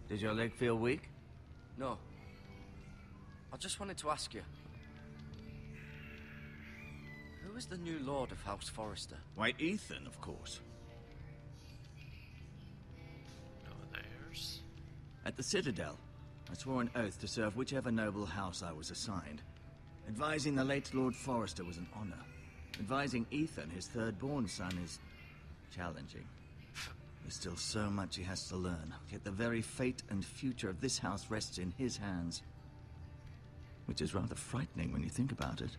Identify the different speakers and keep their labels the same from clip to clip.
Speaker 1: Does your leg feel weak?
Speaker 2: No. I just wanted to ask you. Who is the new Lord of House Forrester?
Speaker 1: Why, Ethan, of course.
Speaker 3: No theirs.
Speaker 1: At the Citadel, I swore an oath to serve whichever noble house I was assigned. Advising the late Lord Forrester was an honor. Advising Ethan, his third-born son, is challenging. There's still so much he has to learn, yet the very fate and future of this house rests in his hands. Which is rather frightening when you think about it.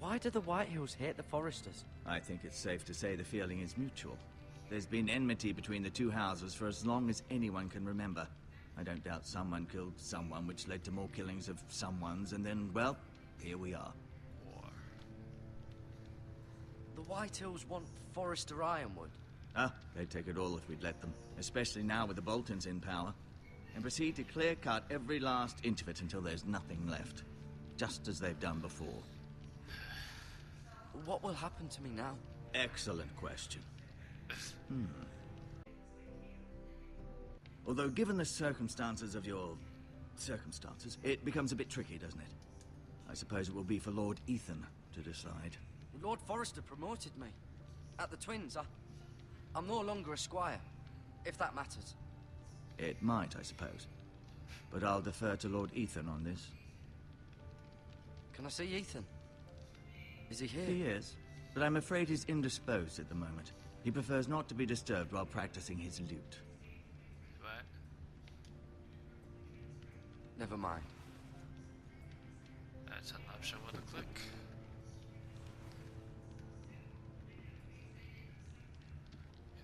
Speaker 2: Why do the Whitehills hate the Forresters?
Speaker 1: I think it's safe to say the feeling is mutual. There's been enmity between the two houses for as long as anyone can remember. I don't doubt someone killed someone, which led to more killings of someones, and then, well, here we are.
Speaker 3: War.
Speaker 2: The Whitehills want Forrester Ironwood.
Speaker 1: Ah, they'd take it all if we'd let them, especially now with the Boltons in power, and proceed to clear-cut every last inch of it until there's nothing left, just as they've done before.
Speaker 2: What will happen to me now?
Speaker 1: Excellent question. Although, given the circumstances of your circumstances, it becomes a bit tricky, doesn't it? I suppose it will be for Lord Ethan to decide.
Speaker 2: Lord Forrester promoted me. At the Twins, I'm no longer a squire, if that matters.
Speaker 1: It might, I suppose. But I'll defer to Lord Ethan on this.
Speaker 2: Can I see Ethan? Is he here?
Speaker 1: He is, but I'm afraid he's indisposed at the moment. He prefers not to be disturbed while practicing his lute.
Speaker 3: What?
Speaker 2: Never mind.
Speaker 3: That's an option with a click.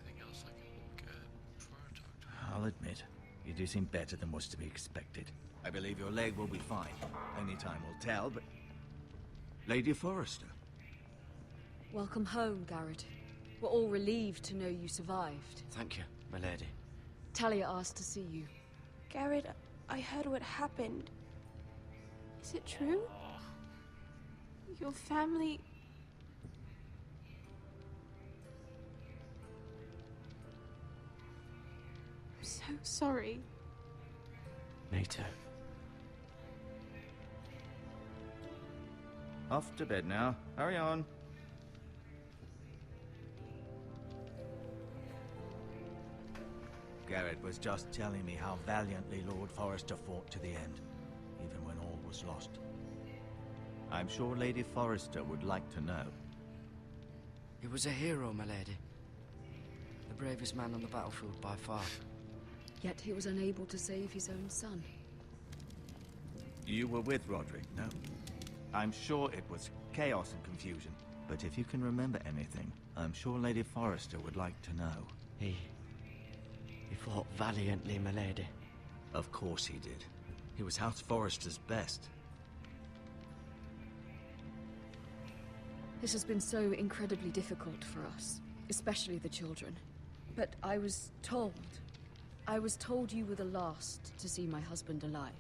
Speaker 3: Anything else I can look at before I talk to him?
Speaker 1: I'll admit, you do seem better than was to be expected. I believe your leg will be fine. Only time will tell, but... Lady Forrester.
Speaker 4: Welcome home, Garrett. We're all relieved to know you survived.
Speaker 2: Thank you, my lady.
Speaker 4: Talia asked to see you.
Speaker 5: Garrett, I heard what happened. Is it true? Your family... I'm so sorry.
Speaker 2: Me too.
Speaker 1: Off to bed now. Hurry on. Garrett was just telling me how valiantly Lord Forrester fought to the end, even when all was lost. I'm sure Lady Forrester would like to know.
Speaker 2: He was a hero, my lady. The bravest man on the battlefield by far.
Speaker 4: Yet he was unable to save his own son.
Speaker 1: You were with Roderick, no? I'm sure it was chaos and confusion, but if you can remember anything, I'm sure Lady Forrester would like to know.
Speaker 2: He fought valiantly, my lady.
Speaker 1: Of course he did. He was House Forrester's best.
Speaker 4: This has been so incredibly difficult for us, especially the children. But I was told you were the last to see my husband alive.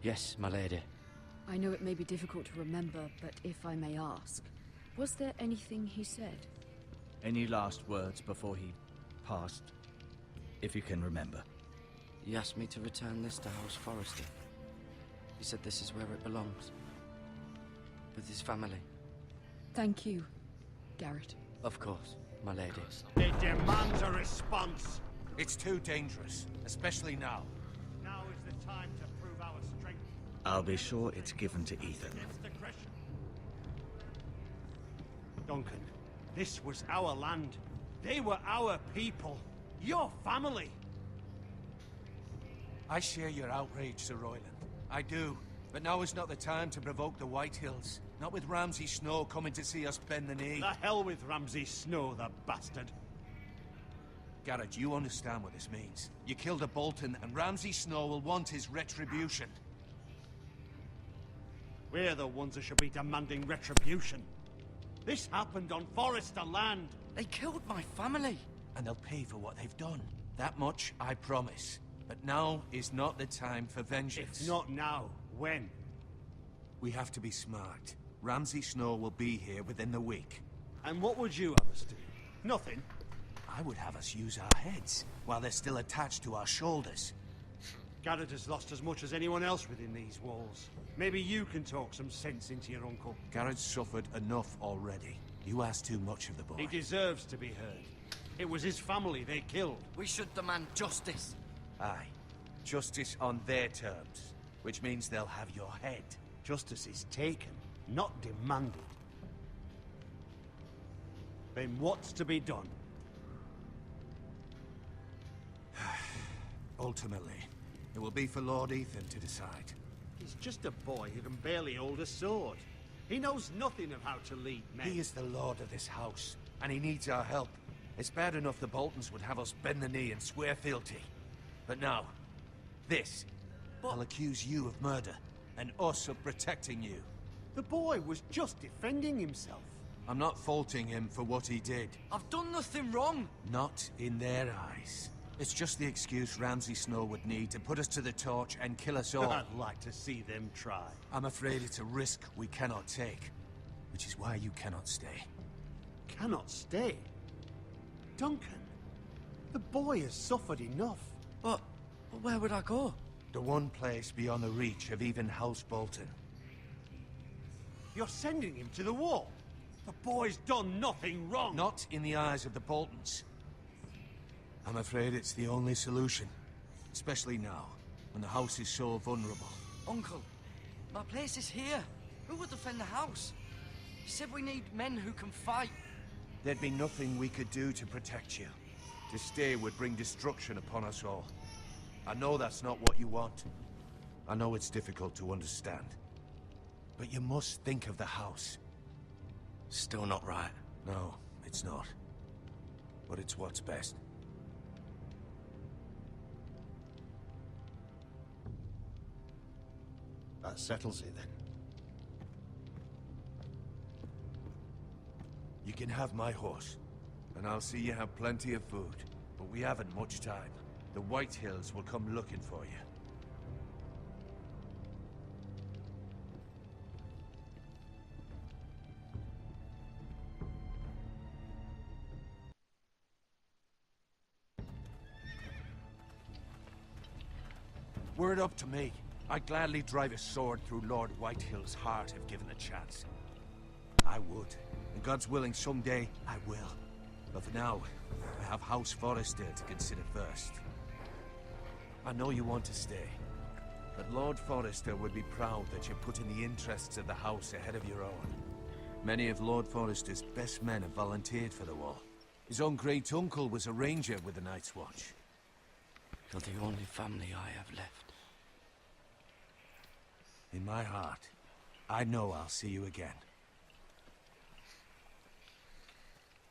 Speaker 2: Yes, my lady.
Speaker 4: I know it may be difficult to remember, but if I may ask, was there anything he said?
Speaker 1: Any last words before he passed? If you can remember.
Speaker 2: He asked me to return this to House Forrester. He said this is where it belongs. With his family.
Speaker 4: Thank you, Garrett.
Speaker 2: Of course, my lady.
Speaker 6: It demands a response.
Speaker 7: It's too dangerous, especially now.
Speaker 6: Now is the time to prove our strength.
Speaker 1: I'll be sure it's given to Ethan.
Speaker 6: Against aggression. Duncan, this was our land. They were our people. Your family.
Speaker 7: I share your outrage, Sir Royland. I do. But now is not the time to provoke the Whitehills. Not with Ramsay Snow coming to see us bend the knee.
Speaker 6: The hell with Ramsay Snow, the bastard.
Speaker 7: Garrett, you understand what this means. You killed a Bolton, and Ramsay Snow will want his retribution.
Speaker 6: We're the ones that should be demanding retribution. This happened on Forrester land.
Speaker 2: They killed my family.
Speaker 7: And they'll pay for what they've done. That much, I promise. But now is not the time for vengeance.
Speaker 6: If not now, when?
Speaker 7: We have to be smart. Ramsay Snow will be here within the week.
Speaker 6: And what would you have us do? Nothing.
Speaker 7: I would have us use our heads while they're still attached to our shoulders.
Speaker 6: Garrett has lost as much as anyone else within these walls. Maybe you can talk some sense into your uncle.
Speaker 7: Garrett's suffered enough already. You ask too much of the boy.
Speaker 6: He deserves to be heard. It was his family they killed.
Speaker 2: We should demand justice.
Speaker 7: Aye. Justice on their terms, which means they'll have your head.
Speaker 6: Justice is taken, not demanded. Then what's to be done?
Speaker 7: Ultimately, it will be for Lord Ethan to decide.
Speaker 6: He's just a boy who can barely hold a sword. He knows nothing of how to lead men.
Speaker 7: He is the lord of this house, and he needs our help. It's bad enough the Boltons would have us bend the knee and swear fealty. But now, this. I'll accuse you of murder, and us of protecting you.
Speaker 6: The boy was just defending himself.
Speaker 7: I'm not faulting him for what he did.
Speaker 2: I've done nothing wrong.
Speaker 7: Not in their eyes. It's just the excuse Ramsay Snow would need to put us to the torch and kill us all.
Speaker 6: I'd like to see them try.
Speaker 7: I'm afraid it's a risk we cannot take, which is why you cannot stay.
Speaker 6: Cannot stay? Duncan, the boy has suffered enough.
Speaker 2: But where would I go?
Speaker 7: The one place beyond the reach of even House Bolton.
Speaker 6: You're sending him to the wall. The boy's done nothing wrong.
Speaker 7: Not in the eyes of the Boltons. I'm afraid it's the only solution. Especially now, when the house is so vulnerable.
Speaker 2: Uncle, my place is here. Who would defend the house? You said we need men who can fight.
Speaker 7: There'd be nothing we could do to protect you. To stay would bring destruction upon us all. I know that's not what you want. I know it's difficult to understand. But you must think of the house.
Speaker 2: Still not right.
Speaker 7: No, it's not. But it's what's best.
Speaker 6: That settles it then.
Speaker 7: You can have my horse, and I'll see you have plenty of food. But we haven't much time. The White Hills will come looking for you. Word up to me. I'd gladly drive a sword through Lord Whitehill's heart if given the chance. I would. And God's willing, someday I will. But for now, I have House Forrester to consider first. I know you want to stay. But Lord Forrester would be proud that you're putting the interests of the house ahead of your own. Many of Lord Forrester's best men have volunteered for the war. His own great-uncle was a ranger with the Night's Watch.
Speaker 2: You're the only family I have left.
Speaker 7: In my heart, I know I'll see you again.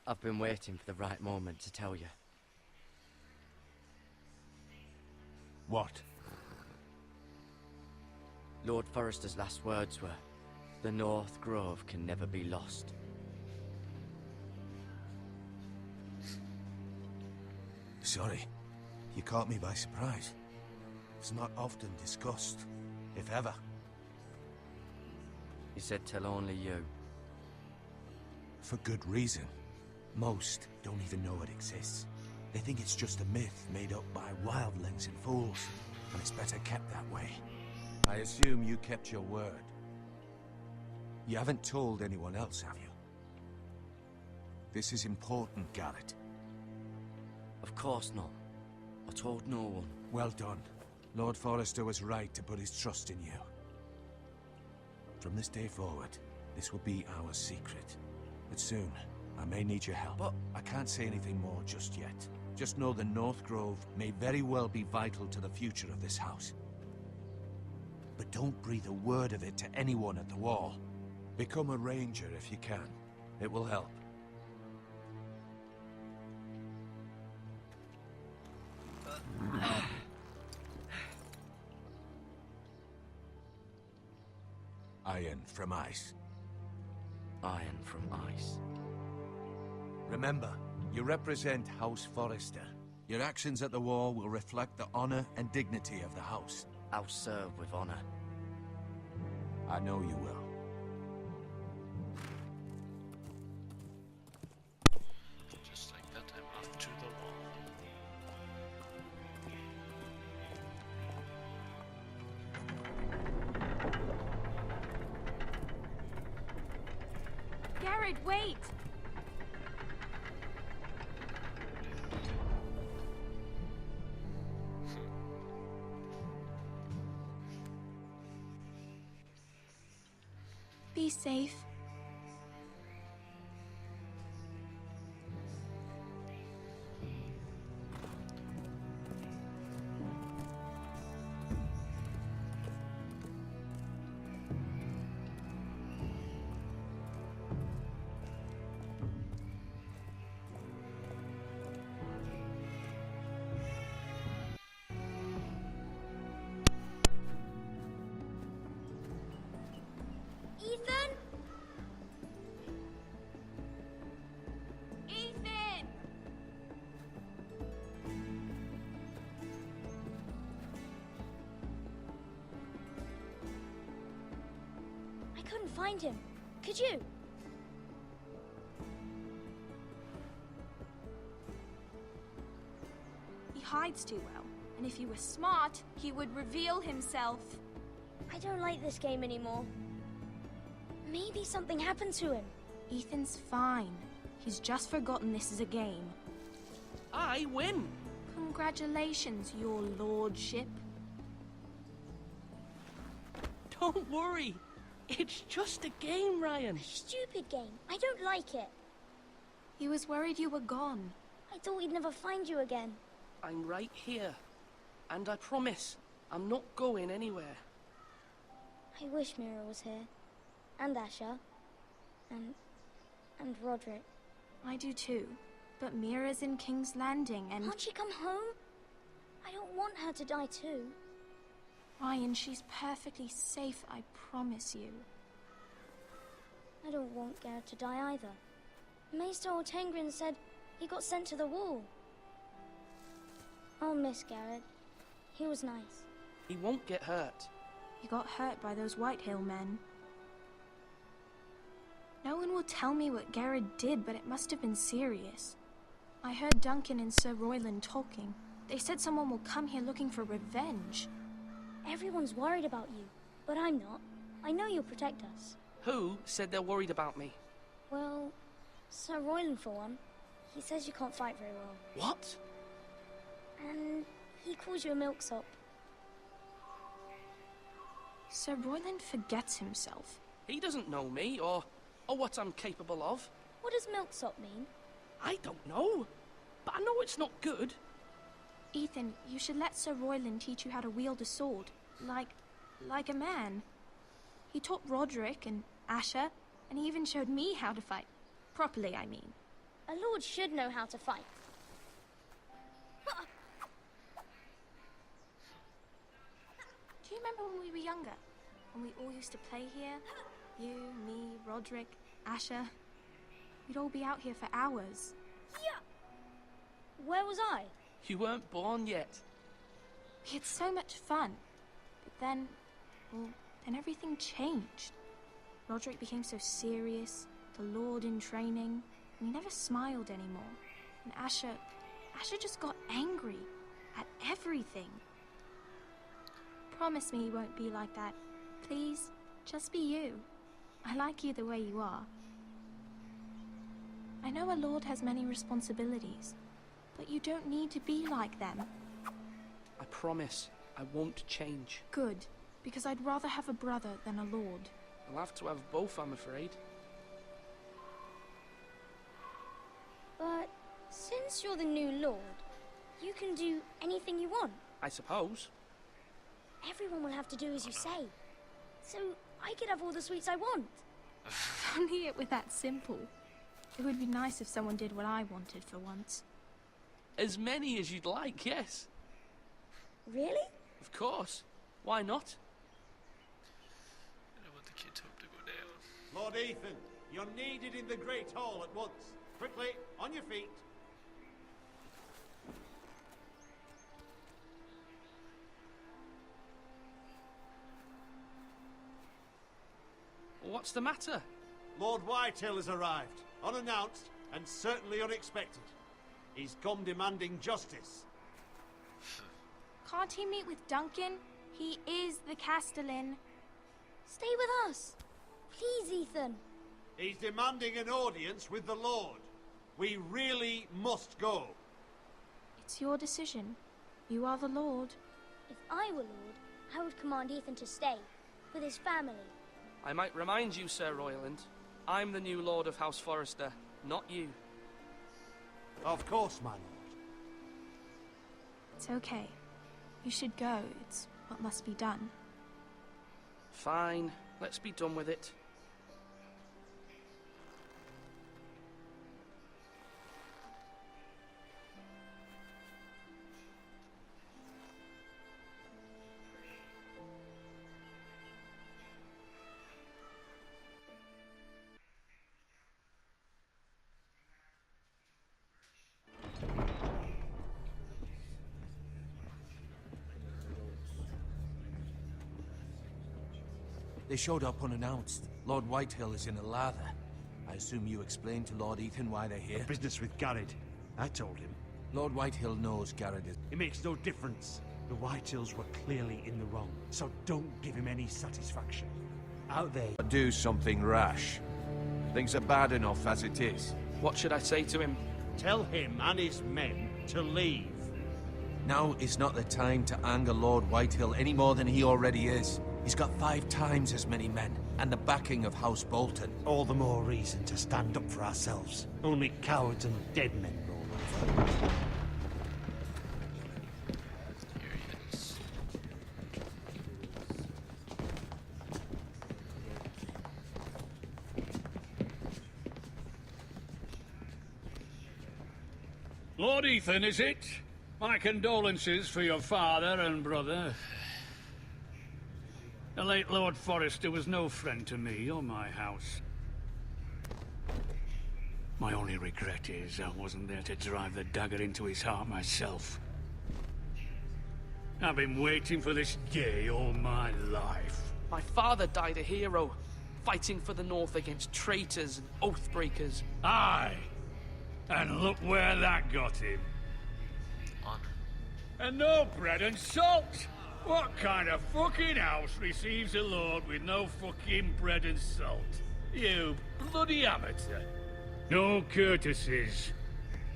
Speaker 2: I've been waiting for the right moment to tell you.
Speaker 7: What?
Speaker 2: Lord Forrester's last words were, "The North Grove can never be lost."
Speaker 7: Sorry. You caught me by surprise. It's not often discussed, if ever.
Speaker 2: He said tell only you.
Speaker 7: For good reason. Most don't even know it exists. They think it's just a myth made up by wildlings and fools, and it's better kept that way. I assume you kept your word. You haven't told anyone else, have you? This is important, Garrett.
Speaker 2: Of course not. I told no one.
Speaker 7: Well done. Lord Forrester was right to put his trust in you. From this day forward, this will be our secret. But soon, I may need your help.
Speaker 2: But
Speaker 7: I can't say anything more just yet. Just know the North Grove may very well be vital to the future of this house. But don't breathe a word of it to anyone at the wall. Become a ranger if you can. It will help. Iron from ice.
Speaker 2: Iron from ice.
Speaker 7: Remember, you represent House Forrester. Your actions at the war will reflect the honor and dignity of the house.
Speaker 2: I'll serve with honor.
Speaker 7: I know you will.
Speaker 3: Just like that, I'm off to
Speaker 5: Garrett, wait! Be safe.
Speaker 8: Ethan?
Speaker 5: Ethan!
Speaker 8: I couldn't find him. Could you?
Speaker 5: He hides too well, and if he were smart, he would reveal himself.
Speaker 8: I don't like this game anymore. Maybe something happened to him.
Speaker 5: Ethan's fine. He's just forgotten this is a game.
Speaker 9: I win!
Speaker 5: Congratulations, your lordship.
Speaker 9: Don't worry. It's just a game, Ryan.
Speaker 8: Stupid game. I don't like it.
Speaker 5: He was worried you were gone.
Speaker 8: I thought we'd never find you again.
Speaker 9: I'm right here. And I promise, I'm not going anywhere.
Speaker 8: I wish Mira was here. And Asher. And Roderick.
Speaker 5: I do too. But Mira's in King's Landing and...
Speaker 8: Can't she come home? I don't want her to die too.
Speaker 5: Ryan, she's perfectly safe, I promise you.
Speaker 8: I don't want Garrett to die either. Maester Ortengrin said he got sent to the wall. I'll miss Garrett. He was nice.
Speaker 9: He won't get hurt.
Speaker 5: He got hurt by those Whitehill men. No one will tell me what Garrett did, but it must have been serious. I heard Duncan and Sir Royland talking. They said someone will come here looking for revenge.
Speaker 8: Everyone's worried about you, but I'm not. I know you'll protect us.
Speaker 9: Who said they're worried about me?
Speaker 8: Well, Sir Royland for one. He says you can't fight very well.
Speaker 9: What?
Speaker 8: And he calls you a milksop.
Speaker 5: Sir Royland forgets himself.
Speaker 9: He doesn't know me, or what I'm capable of.
Speaker 8: What does milksop mean?
Speaker 9: I don't know, but I know it's not good.
Speaker 5: Ethan, you should let Sir Royland teach you how to wield a sword. Like a man. He taught Roderick and Asher, and he even showed me how to fight. Properly, I mean.
Speaker 8: A lord should know how to fight.
Speaker 5: Do you remember when we were younger? When we all used to play here? You, me, Roderick, Asher. We'd all be out here for hours.
Speaker 8: Yeah. Where was I?
Speaker 9: You weren't born yet.
Speaker 5: We had so much fun. But then, well, then everything changed. Roderick became so serious, the Lord in training, and he never smiled anymore. And Asher just got angry at everything. Promise me you won't be like that. Please, just be you. I like you the way you are. I know a lord has many responsibilities, but you don't need to be like them.
Speaker 9: I promise I won't change.
Speaker 5: Good, because I'd rather have a brother than a lord.
Speaker 9: I'll have to have both, I'm afraid.
Speaker 8: But since you're the new lord, you can do anything you want.
Speaker 9: I suppose.
Speaker 8: Everyone will have to do as you say. So I could have all the sweets I want.
Speaker 5: If only it were that simple. It would be nice if someone did what I wanted for once.
Speaker 9: As many as you'd like, yes.
Speaker 8: Really?
Speaker 9: Of course. Why not?
Speaker 3: I don't want the kids' hope to go down.
Speaker 6: Lord Ethan, you're needed in the Great Hall at once. Quickly, on your feet.
Speaker 9: What's the matter?
Speaker 6: Lord Whitehill has arrived, unannounced and certainly unexpected. He's come demanding justice.
Speaker 5: Can't he meet with Duncan? He is the Castellan.
Speaker 8: Stay with us. Please, Ethan.
Speaker 6: He's demanding an audience with the Lord. We really must go.
Speaker 5: It's your decision. You are the Lord.
Speaker 8: If I were Lord, I would command Ethan to stay, with his family.
Speaker 9: I might remind you, Sir Royland, I'm the new Lord of House Forrester, not you.
Speaker 6: Of course, my lord.
Speaker 5: It's okay. You should go. It's what must be done.
Speaker 9: Fine, let's be done with it.
Speaker 7: They showed up unannounced. Lord Whitehill is in a lather. I assume you explained to Lord Ethan why they're here?
Speaker 6: Business with Garrett. I told him.
Speaker 7: Lord Whitehill knows Garrett is...
Speaker 6: It makes no difference. The Whitehills were clearly in the wrong, so don't give him any satisfaction. Out there...
Speaker 7: Do something rash. Things are bad enough as it is.
Speaker 9: What should I say to him?
Speaker 6: Tell him and his men to leave.
Speaker 7: Now is not the time to anger Lord Whitehill any more than he already is. He's got 5 times as many men, and the backing of House Bolton.
Speaker 6: All the more reason to stand up for ourselves. Only cowards and dead men roll over.
Speaker 3: Here he is.
Speaker 10: Lord Ethan, is it? My condolences for your father and brother. The late Lord Forrester was no friend to me or my house. My only regret is I wasn't there to drive the dagger into his heart myself. I've been waiting for this day all my life.
Speaker 9: My father died a hero, fighting for the North against traitors and oath-breakers.
Speaker 10: Aye, and look where that got him.
Speaker 3: Honor.
Speaker 10: And no bread and salt! What kind of fucking house receives a lord with no fucking bread and salt? You bloody amateur. No courtesies.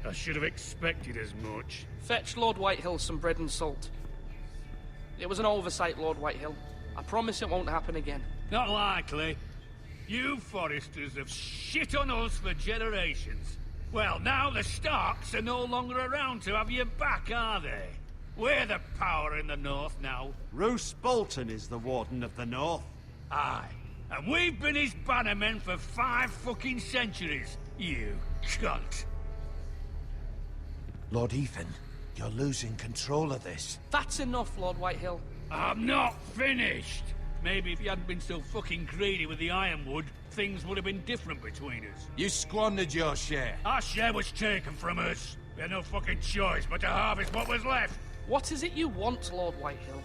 Speaker 10: I should have expected as much.
Speaker 9: Fetch Lord Whitehill some bread and salt. It was an oversight, Lord Whitehill. I promise it won't happen again.
Speaker 10: Not likely. You Forresters have shit on us for generations. Well, now the Starks are no longer around to have your back, are they? We're the power in the North now.
Speaker 6: Roose Bolton is the Warden of the North.
Speaker 10: Aye. And we've been his bannermen for 5 fucking centuries, you cunt.
Speaker 7: Lord Ethan, you're losing control of this.
Speaker 9: That's enough, Lord Whitehill.
Speaker 10: I'm not finished. Maybe if you hadn't been so fucking greedy with the ironwood, things would have been different between us.
Speaker 7: You squandered your share.
Speaker 10: Our share was taken from us. We had no fucking choice but to harvest what was left.
Speaker 9: What is it you want, Lord Whitehill?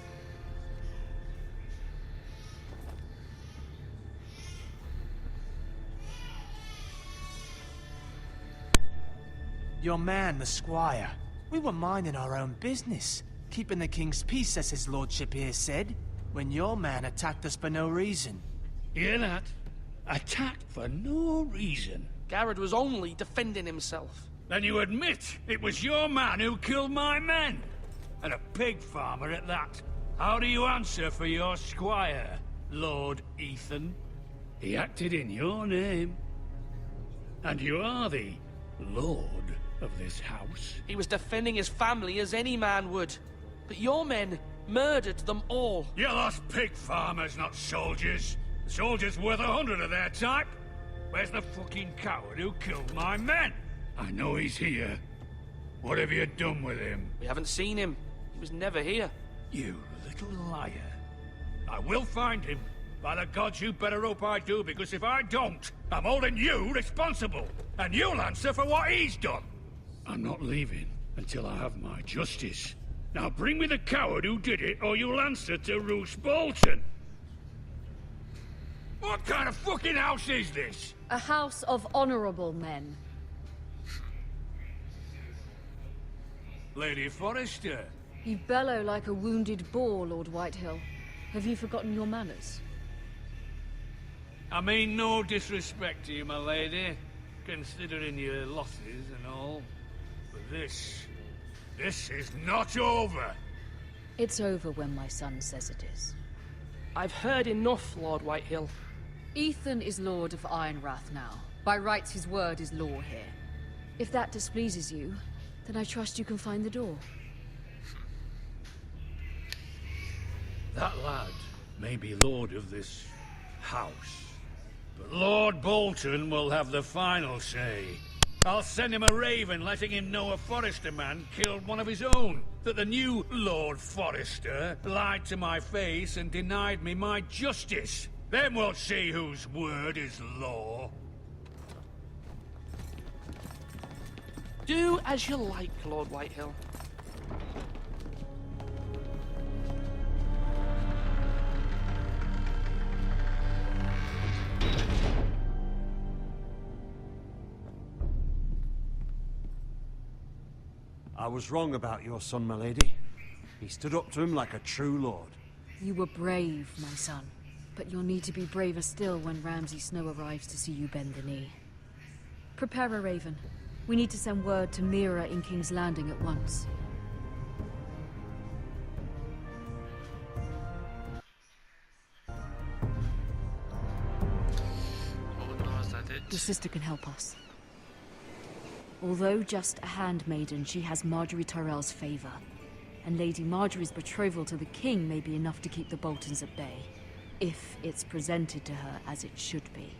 Speaker 11: Your man, the squire. We were minding our own business, keeping the king's peace, as his lordship here said, when your man attacked us for no reason.
Speaker 10: Hear that? Attacked for no reason.
Speaker 9: Garrett was only defending himself.
Speaker 10: Then you admit it was your man who killed my men? And a pig farmer at that. How do you answer for your squire, Lord Ethan? He acted in your name. And you are the Lord of this house.
Speaker 9: He was defending his family as any man would. But your men murdered them all.
Speaker 10: You lost pig farmers, not soldiers. The soldiers worth 100 of their type. Where's the fucking coward who killed my men? I know he's here. What have you done with him?
Speaker 9: We haven't seen him. He was never here.
Speaker 10: You little liar. I will find him. By the gods, you better hope I do, because if I don't, I'm holding you responsible. And you'll answer for what he's done. I'm not leaving until I have my justice. Now bring me the coward who did it, or you'll answer to Roose Bolton. What kind of fucking house is this?
Speaker 4: A house of honorable men.
Speaker 10: Lady Forrester.
Speaker 4: You bellow like a wounded boar, Lord Whitehill. Have you forgotten your manners?
Speaker 10: I mean no disrespect to you, my lady, considering your losses and all. But this is not over.
Speaker 4: It's over when my son says it is.
Speaker 9: I've heard enough, Lord Whitehill.
Speaker 4: Ethan is Lord of Ironrath now. By rights, his word is law here. If that displeases you, then I trust you can find the door.
Speaker 10: That lad may be lord of this house, but Lord Bolton will have the final say. I'll send him a raven letting him know a Forrester man killed one of his own. That the new Lord Forrester lied to my face and denied me my justice. Then we'll see whose word is law.
Speaker 9: Do as you like, Lord Whitehill.
Speaker 6: I was wrong about your son, my lady. He stood up to him like a true lord.
Speaker 4: You were brave, my son. But you'll need to be braver still when Ramsay Snow arrives to see you bend the knee. Prepare a raven. We need to send word to Mira in King's Landing at once. Your sister can help us. Although just a handmaiden, she has Marjorie Tyrell's favor. And Lady Marjorie's betrothal to the king may be enough to keep the Boltons at bay. If it's presented to her as it should be.